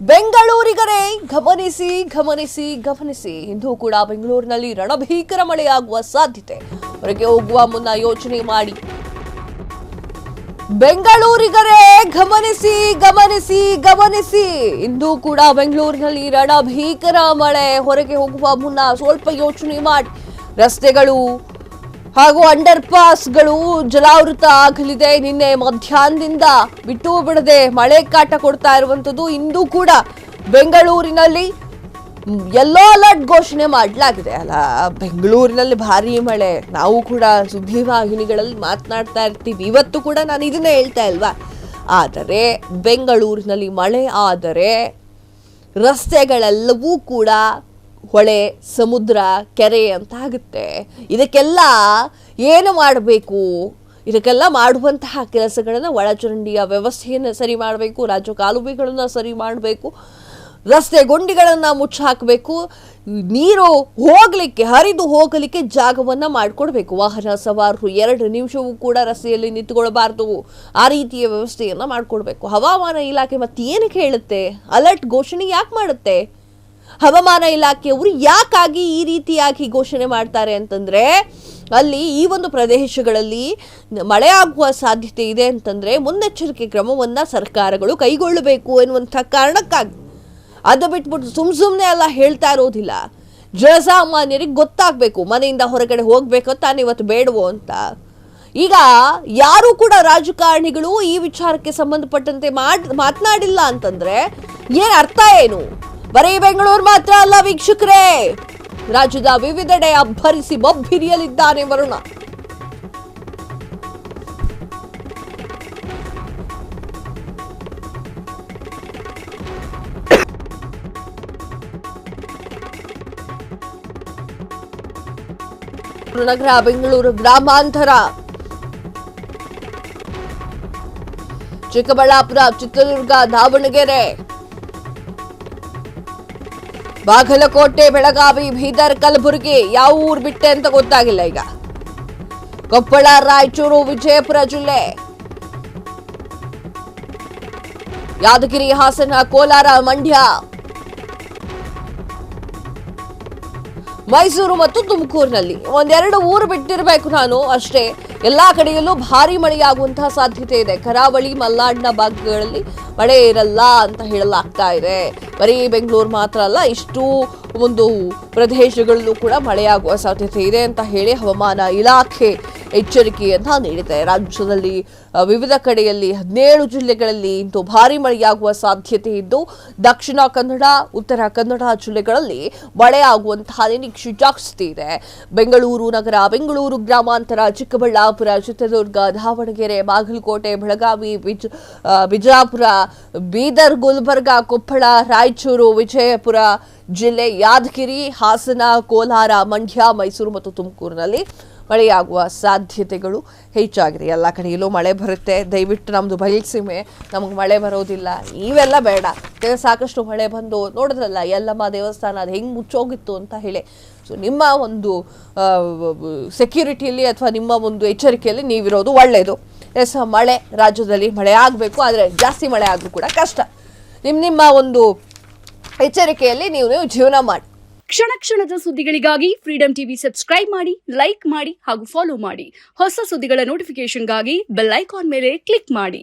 ಬೆಂಗಳೂರಿಗರೇ ಗಮನಿಸಿ ಗಮನಿಸಿ ಗಮನಿಸಿ. ಇಂದು ಕೂಡ ಬೆಂಗಳೂರಿನಲ್ಲಿ ರಣಭೀಕರ ಮಳೆಯಾಗುವ ಸಾಧ್ಯತೆ. ಹೊರಗೆ ಹೋಗುವ ಮುನ್ನ ಯೋಚನೆ ಮಾಡಿ. ಬೆಂಗಳೂರಿಗರೇ ಗಮನಿಸಿ ಗಮನಿಸಿ ಗಮನಿಸಿ. ಇಂದು ಕೂಡ ಬೆಂಗಳೂರಿನಲ್ಲಿ ರಣಭೀಕರ ಮಳೆ. ಹೊರಗೆ ಹೋಗುವ ಮುನ್ನ ಸ್ವಲ್ಪ ಯೋಚನೆ ಮಾಡಿ. ರಸ್ತೆಗಳು ಹಾಗೂ ಅಂಡರ್ ಪಾಸ್ಗಳು ಜಲಾವೃತ ಆಗಲಿದೆ. ನಿನ್ನೆ ಮಧ್ಯಾಹ್ನದಿಂದ ಬಿಟ್ಟು ಬಿಡದೆ ಮಳೆ ಕಾಟ ಕೊಡ್ತಾ ಇರುವಂತದ್ದು. ಇಂದು ಕೂಡ ಬೆಂಗಳೂರಿನಲ್ಲಿ ಯೆಲ್ಲೋ ಅಲರ್ಟ್ ಘೋಷಣೆ ಮಾಡಲಾಗಿದೆ. ಅಲ್ಲ, ಬೆಂಗಳೂರಿನಲ್ಲಿ ಭಾರಿ ಮಳೆ. ನಾವು ಕೂಡ ಸುದ್ದಿವಾಹಿನಿಗಳಲ್ಲಿ ಮಾತನಾಡ್ತಾ ಇರ್ತೀವಿ. ಇವತ್ತು ಕೂಡ ನಾನು ಇದನ್ನೇ ಹೇಳ್ತಾ ಇಲ್ವಾ. ಆದರೆ ಬೆಂಗಳೂರಿನಲ್ಲಿ ಮಳೆ ಆದರೆ ರಸ್ತೆಗಳೆಲ್ಲವೂ ಕೂಡ ಹೊಳೆ, ಸಮುದ್ರ, ಕೆರೆ ಅಂತ ಆಗುತ್ತೆ. ಇದಕ್ಕೆಲ್ಲ ಏನು ಮಾಡಬೇಕು? ಇದಕ್ಕೆಲ್ಲ ಮಾಡುವಂತಹ ಕೆಲಸಗಳನ್ನು ಒಳಚರಂಡಿಯ ವ್ಯವಸ್ಥೆಯನ್ನು ಸರಿ ಮಾಡಬೇಕು, ರಾಜ್ಯ ಕಾಲುವೆಗಳನ್ನು ಸರಿ ಮಾಡಬೇಕು, ರಸ್ತೆ ಗುಂಡಿಗಳನ್ನು ಮುಚ್ಚಾಕಬೇಕು, ನೀರು ಹೋಗಲಿಕ್ಕೆ, ಹರಿದು ಹೋಗಲಿಕ್ಕೆ ಜಾಗವನ್ನು ಮಾಡಿಕೊಡ್ಬೇಕು. ವಾಹನ ಸವಾರರು 2 ನಿಮಿಷವೂ ಕೂಡ ರಸ್ತೆಯಲ್ಲಿ ನಿಂತುಕೊಳ್ಬಾರ್ದು. ಆ ರೀತಿಯ ವ್ಯವಸ್ಥೆಯನ್ನು ಮಾಡಿಕೊಡ್ಬೇಕು. ಹವಾಮಾನ ಇಲಾಖೆ ಮತ್ತೇನಕ್ಕೆ ಹೇಳುತ್ತೆ? ಅಲರ್ಟ್ ಘೋಷಣೆ ಯಾಕೆ ಮಾಡುತ್ತೆ? ಹವಾಮಾನ ಇಲಾಖೆಯವರು ಯಾಕಾಗಿ ಈ ರೀತಿಯಾಗಿ ಘೋಷಣೆ ಮಾಡ್ತಾರೆ ಅಂತಂದ್ರೆ, ಅಲ್ಲಿ ಈ ಒಂದು ಪ್ರದೇಶಗಳಲ್ಲಿ ಮಳೆ ಆಗುವ ಸಾಧ್ಯತೆ ಇದೆ ಅಂತಂದ್ರೆ ಮುನ್ನೆಚ್ಚರಿಕೆ ಕ್ರಮವನ್ನ ಸರ್ಕಾರಗಳು ಕೈಗೊಳ್ಳಬೇಕು ಎನ್ನುವಂಥ ಕಾರಣಕ್ಕಾಗಿ. ಅದು ಬಿಟ್ಬಿಟ್ಟು ಸುಮ್ಮನೆ ಎಲ್ಲ ಹೇಳ್ತಾ ಇರೋದಿಲ್ಲ. ಜನಸಾಮಾನ್ಯರಿಗೆ ಗೊತ್ತಾಗಬೇಕು ಮನೆಯಿಂದ ಹೊರಗಡೆ ಹೋಗ್ಬೇಕು ತಾನು ಇವತ್ತು ಬೇಡವೋ ಅಂತ. ಈಗ ಯಾರು ಕೂಡ ರಾಜಕಾರಣಿಗಳು ಈ ವಿಚಾರಕ್ಕೆ ಸಂಬಂಧಪಟ್ಟಂತೆ ಮಾತನಾಡಿಲ್ಲ ಅಂತಂದ್ರೆ ಏನ್ ಅರ್ಥ ಏನು? ಬರೀ ಬೆಂಗಳೂರು ಮಾತ್ರ ಅಲ್ಲ ವೀಕ್ಷಕರೇ, ರಾಜ್ಯದ ವಿವಿಧೆಡೆ ಅಬ್ಬರಿಸಿ ಬೊಬ್ಬಿರಿಯಲಿದ್ದಾನೆ ವರುಣ. ನಗರ, ಬೆಂಗಳೂರು ಗ್ರಾಮಾಂತರ, ಚಿಕ್ಕಬಳ್ಳಾಪುರ, ಚಿತ್ರದುರ್ಗ, ದಾವಣಗೆರೆ, ಬಾಗಲಕೋಟೆ, ಬೆಳಗಾವಿ, ಬೀದರ್, ಕಲಬುರಗಿ, ಯಾವ ಊರು ಬಿಟ್ಟೆ ಅಂತ ಗೊತ್ತಾಗಿಲ್ಲ ಈಗ. ಕೊಪ್ಪಳ, ರಾಯಚೂರು, ವಿಜಯಪುರ ಜಿಲ್ಲೆ, ಯಾದಗಿರಿ, ಹಾಸನ, ಕೋಲಾರ, ಮಂಡ್ಯ, ಮೈಸೂರು ಮತ್ತು ತುಮಕೂರಿನಲ್ಲಿ 1-2 ಊರು ಬಿಟ್ಟಿರಬೇಕು ನಾನು ಅಷ್ಟೇ. ಎಲ್ಲಾ ಕಡೆಯಲ್ಲೂ ಭಾರಿ ಮಳೆಯಾಗುವಂತಹ ಸಾಧ್ಯತೆ ಇದೆ. ಕರಾವಳಿ, ಮಲೆನಾಡಿನ ಭಾಗಗಳಲ್ಲಿ ಮಳೆ ಇರಲ್ಲ ಅಂತ ಹೇಳಲಾಗ್ತಾ ಇದೆ. ಬರೀ ಬೆಂಗಳೂರು ಮಾತ್ರ ಅಲ್ಲ, ಇಷ್ಟು ಒಂದು ಪ್ರದೇಶಗಳಲ್ಲೂ ಕೂಡ ಮಳೆಯಾಗುವ ಸಾಧ್ಯತೆ ಇದೆ ಅಂತ ಹೇಳಿ ಹವಾಮಾನ ಇಲಾಖೆ ಎಚ್ಚರಿಕೆಯನ್ನ ನೀಡಿದೆ. ರಾಜ್ಯದಲ್ಲಿ ವಿವಿಧ ಕಡೆಯಲ್ಲಿ 17 ಜಿಲ್ಲೆಗಳಲ್ಲಿ ಇಂದು ಭಾರಿ ಮಳೆಯಾಗುವ ಸಾಧ್ಯತೆ ಇದ್ದು, ದಕ್ಷಿಣ ಕನ್ನಡ, ಉತ್ತರ ಕನ್ನಡ ಜಿಲ್ಲೆಗಳಲ್ಲಿ ಮಳೆಯಾಗುವಂತಹ ನಿರೀಕ್ಷೆ ಜಾಸ್ತಿ ಇದೆ. ಬೆಂಗಳೂರು ನಗರ, ಬೆಂಗಳೂರು ಗ್ರಾಮಾಂತರ, ಚಿಕ್ಕಬಳ್ಳಾಪುರ, ಚಿತ್ರದುರ್ಗ, ದಾವಣಗೆರೆ, ಬಾಗಲಕೋಟೆ, ಬೆಳಗಾವಿ, ಬಿಜಾಪುರ, ಬೀದರ್, ಗುಲ್ಬರ್ಗ, ಕೊಪ್ಪಳ, ರಾಯಚೂರು, ವಿಜಯಪುರ ಜಿಲ್ಲೆ, ಯಾದಗಿರಿ, ಹಾಸನ, ಕೋಲಾರ, ಮಂಡ್ಯ, ಮೈಸೂರು ಮತ್ತು ತುಮಕೂರಿನಲ್ಲಿ ಮಳೆಯಾಗುವ ಸಾಧ್ಯತೆಗಳು ಹೆಚ್ಚಾಗಿದೆ. ಎಲ್ಲ ಕಡೆಯಲ್ಲೂ ಮಳೆ ಬರುತ್ತೆ. ದಯವಿಟ್ಟು ನಮ್ಮದು ಬಯಲುಸೀಮೆ, ನಮಗೆ ಮಳೆ ಬರೋದಿಲ್ಲ ಇವೆಲ್ಲ ಬೇಡ. ಸಾಕಷ್ಟು ಮಳೆ ಬಂದು ನೋಡಿದ್ರಲ್ಲ ಯಲ್ಲಮ್ಮ ದೇವಸ್ಥಾನ ಅದು ಹೆಂಗೆ ಮುಚ್ಚೋಗಿತ್ತು ಅಂತ ಹೇಳಿ. ಸೊ ನಿಮ್ಮ ಒಂದು ಸೆಕ್ಯೂರಿಟಿಯಲ್ಲಿ ಅಥವಾ ನಿಮ್ಮ ಒಂದು ಎಚ್ಚರಿಕೆಯಲ್ಲಿ ನೀವಿರೋದು ಒಳ್ಳೆಯದು. ಮಳೆ ರಾಜ್ಯದಲ್ಲಿ ಮಳೆ ಆಗಬೇಕು, ಆದರೆ ಜಾಸ್ತಿ ಮಳೆ ಆದರೂ ಕೂಡ ಕಷ್ಟ. ನಿಮ್ಮ ಒಂದು ಎಚ್ಚರಿಕೆಯಲ್ಲಿ ನೀವು ಜೀವನ ಮಾಡಿ. ಕ್ಷಣ ಕ್ಷಣದ ಸುದ್ದಿಗಳಿಗಾಗಿ ಫ್ರೀಡಂ ಟಿವಿ ಸಬ್ಸ್ಕ್ರೈಬ್ ಮಾಡಿ, ಲೈಕ್ ಮಾಡಿ ಹಾಗೂ ಫಾಲೋ ಮಾಡಿ. ಹೊಸ ಸುದ್ದಿಗಳ ನೋಟಿಫಿಕೇಶನ್ಗಾಗಿ ಬೆಲ್ ಐಕಾನ್ ಮೇಲೆ ಕ್ಲಿಕ್ ಮಾಡಿ.